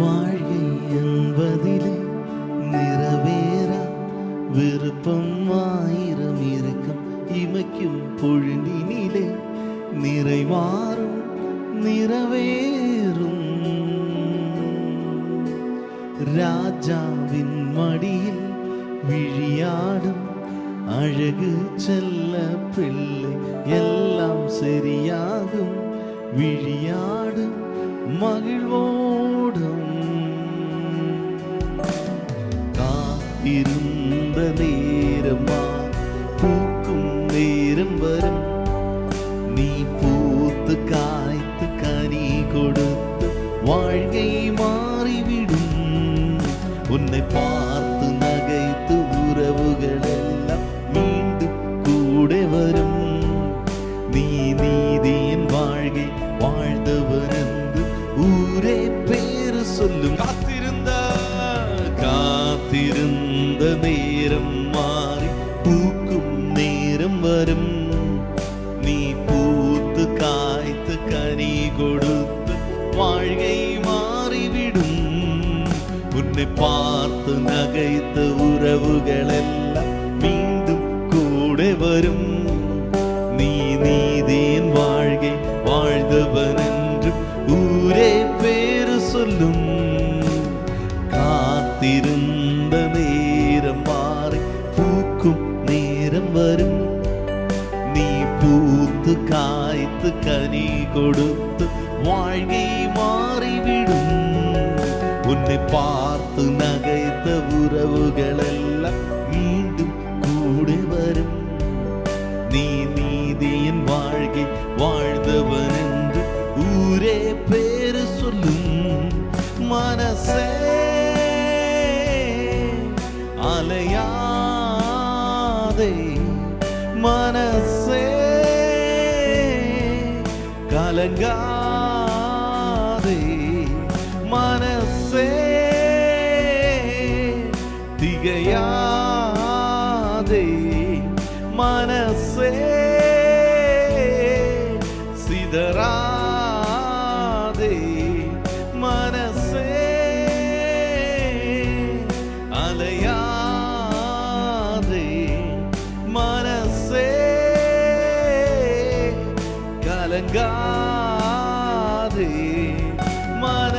வாழ்கை என்பதிலே நிறைவேறா விருப்பம் ஆயிரம் இருக்கும் இமைக்கும் பொழுதினிலே நிறைவாரும் நிறைவேறும். ராஜாவின் மடியில் விழியாடும் அழகு செல்ல பிள்ளை எல்லாம் சரியாகும். விழியாடும் மகிழ்வோடும் காத்திருந்த நேரமா பூக்கும் நேரம் வரும். நீ பூத்து காய்த்து கனி கொடுத்து வாழ்க்கை மாறிவிடும். உன்னை பார்த்து நகைத்து உறவுகள் எல்லாம் மீண்டும் கூட வரும். நீ நீதியின் வாழ்க்கை வாழ்ந்தவர் என்று ஊரே பேரு சொல்லும். காத்திருந்த நேரம் மாறி பூக்கும் நேரம் வரும். நீ பூத்து காய்த்து கனி கொடுத்து வாழ்க்கை மாறிவிடும். உன்னை பார்த்து நகைத்த உறவுகள் எல்லாம் மீண்டும் கூட வரும். நீ நீதியின் வாழ்க்கை வாழ்ந்தவன் என்று ஊரே பேரு சொல்லும். காத்திருந்த நேரம் மாறி பூக்கும் நேரம் வரும். நீ பூத்து காய்த்து கனி கொடுத்து வாழ்க்கை மாறிவிடும். உன்னை பார்த்து நகைத்த உறவுகள் எல்லாம் மீண்டும் கூட வரும். நீ நீதியின் வாழ்க்கை வாழ்ந்தவன் என்று ஊரே பேரு சொல்லும். மனசே அலையாதே, மனசே கலங்காதே, மனசே திகையாதே, மனசே சிதறாதே, மனசே அலையாதே, மனசே கலங்காதே, மன